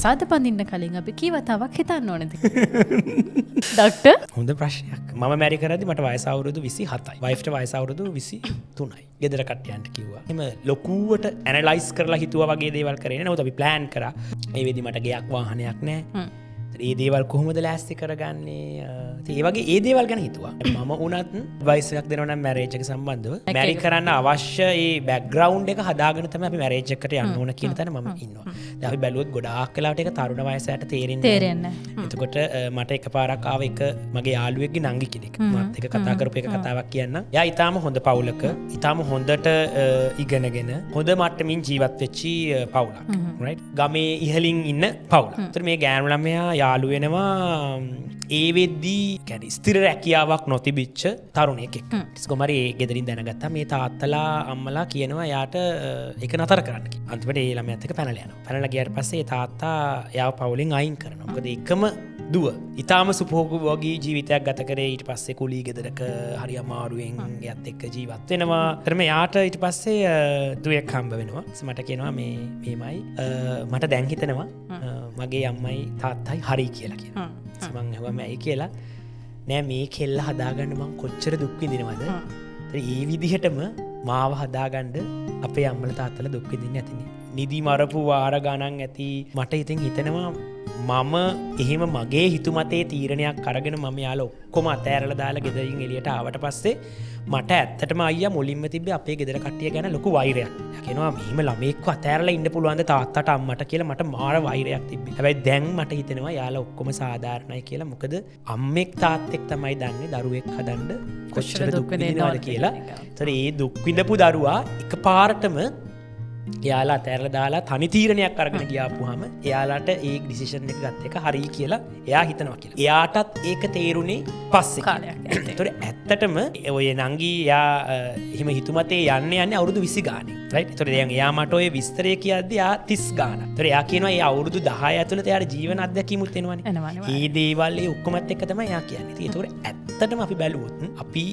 කසාද බඳින්න කලින් අපි කී වතාවක් හිතන්න ඕනද? ඩොක්ටර් හොඳ ප්‍රශ්නයක්. මම මැරි කරද්දි මට වයස අවුරුදු 27යි. වයිෆ්ට වයස අවුරුදු 23යි. ගෙදර කට්ටියන්ට කිව්වා. එහම ලොකුවට ඇනලයිස් කරලා හිතුවා වගේ දේවල් කරේ නෑ. නමුත් අපි ප්ලෑන් කරා. ඒ වෙද්දි මට ගෙයක් වාහනයක් නෑ. ඒ දේවල් කොහොමද ලෑස්ති කරගන්නේ? ඒ වගේ ඒ දේවල් ගැන හිතුවා. මම උනත් ඇඩ්වයිස් එකක් දෙනවා නම් මැරේජ් එක සම්බන්ධව. මැරි කරන්න අවශ්‍ය ඒ බෑග්ග්‍රවුන්ඩ් එක හදාගෙන තමයි අපි මැරේජ් එකට යන්න ඕන කියන තැන මම ඉන්නවා. දැන් අපි බැලුවොත් ගොඩාක් වෙලාවට ඒක තරුණ වයසට තේරෙන්නේ නැහැ. එතකොට මට එකපාරක් ආව එක මගේ යාළුවෙක්ගේ නංගි කෙනෙක්. මාත් එක්ක කතා කරපු එක කතාවක් කියන්නම්. එයා ඊටාම හොඳ පවුලක, ඊටාම හොඳට ඉගෙනගෙන හොඳ මට්ටමින් ජීවත් වෙච්චි පවුලක්. රයිට්? ගමේ ඉහළින් ඉන්න පවුලක්. ඒතර මේ ගෑනු ළමයා යාළු වෙනවා ඒ වෙද්දී කියන්නේ ස්ථිර රැකියාවක් නොතිබිච්ච තරුණයෙක් එක්ක. කොහමරි ඒ ගෙදරින් දැනගත්තා මේ තාත්තලා අම්මලා කියනවා යාට ඒක නතර කරන්න කියලා. අන්තිමට ඒ ළමයාත් එක්ක පැනලා යනවා. පැනලා ගියාට පස්සේ ඒ තාත්තා යාව පවුලෙන් අයින් කරනවා. මොකද එකම දුව ඊටාම සුභෝගී ජීවිතයක් ගත කරේ. ඊට පස්සේ කුලී ගෙදරක හරි අමාරුවෙන් එයත් එක්ක ජීවත් වෙනවා. ඊට මේ යාට ඊට පස්සේ දුවෙක් හම්බ වෙනවා. මට කියනවා මේමයි මට දැන් හිතෙනවා මගේ අම්මයි තාත්තයි හරි කියලා කියනවා. මං ඇහුවා ඇයි කියලා. නෑ මේ කෙල්ල හදාගන්න මං කොච්චර දුක් විඳිනවද? ඒ විදිහටම මාව හදාගන්න අපේ අම්මලා තාත්තලා දුක් විඳින්නේ නැතිනේ. නිදි මරපු වාර ගණන් ඇති. මට ඉතින් හිතෙනවා මම එහෙම මගේ හිතුමතේ තීරණයක් අරගෙන මම යාලා ඔක්කොම අතෑරලා දාලා ගෙදරින් එළියට ආවට පස්සේ මට ඇත්තටම අයියා මුලින්ම තිබ්බේ අපේ ගෙදර කට්ටිය ගැන ලොකු වෛරයක්. එයා කියනවා මෙහිම ළමෙක්ව අතෑරලා ඉන්න පුළුවන්ද තාත්තට අම්මට කියලා මට මාර වෛරයක් තිබ්බේ. හැබැයි දැන් මට හිතෙනවා යාලා ඔක්කොම සාධාරණයි කියලා. මොකද අම්මෙක් තාත්තෙක් තමයි දන්නේ දරුවෙක් හදන්න කොච්චර දුක් විඳිනවද කියලා. ඒතර ඒ දුක් විඳපු දරුවා එකපාරටම එයාලා අතෑරලා දාලා තනි තීරණයක් අරගෙන ගියාපුවාම එයාලට ඒ ඩිසිෂන් එක ගත්ත එක හරි කියලා එයා හිතනවා කියලා. එයාටත් ඒක තේරුනේ පස්සේ කාලයක්. ඒතකොට ඇත්තටම ඔය නංගි එයා එහෙම හිතුමතේ යන්නේ අවුරුදු 20 ගානේ. රයිට්? ඒතකොට දැන් එයා මට ඔය විස්තරය කියද්දි එයා 30 ගානක්. ඒතකොට එයා කියනවා ඒ අවුරුදු 10 ඇතුළත එයාට ජීවන අත්දැකීමුත් එනවනේ. ඒ දේවල් ඒ ඔක්කොමත් එක්ක තමයි එයා කියන්නේ. ඉතින් ඒතකොට ඇත්තටම අපි බැලුවොත් අපි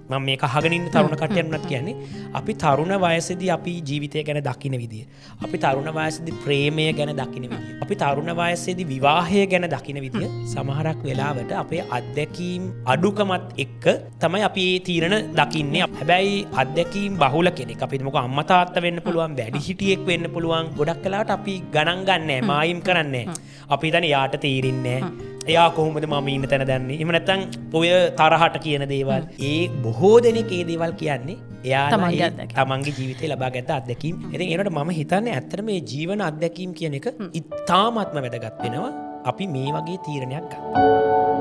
මම මේක අහගෙන ඉන්න තරුණ කට්ටියන්ට කියන්නේ අපි තරුණ වයසේදී අපි ජීවිතය ගැන දකින විදිය. අපි තරුණ වයසේදී ප්‍රේමය ගැන දකින විදිය. අපි තරුණ වයසේදී විවාහය ගැන දකින විදිය සමහරක් වෙලාවට අපේ අත්දැකීම් අඩුකමත් එක්ක තමයි අපි මේ තීරණ දකින්නේ. හැබැයි අත්දැකීම් බහුල කෙනෙක් අපි මොකද අම්මා තාත්තා වෙන්න පුළුවන්, වැඩිහිටියෙක් වෙන්න පුළුවන්. ගොඩක් වෙලාවට අපි ගණන් ගන්නෑ, මායිම් කරන්නේ නැහැ. අපි හිතන්නේ යාට තීරින්නේ නැහැ. එයා කොහොමද මම ඉන්න තැන දන්නේ? එහෙම නැත්නම් ඔය තරහට කියන දේවල් ඒ බොහෝ දෙනෙක් ඒ දේවල් කියන්නේ එයාලා තමන්ගේ ජීවිතේ ලබාගත් අත්දැකීම්. ඉතින් ඒනට මම හිතන්නේ ඇත්තට මේ ජීවන අත්දැකීම් කියන එක ඉතාමත්ම වැදගත් වෙනවා අපි මේ වගේ තීරණයක් ගන්න.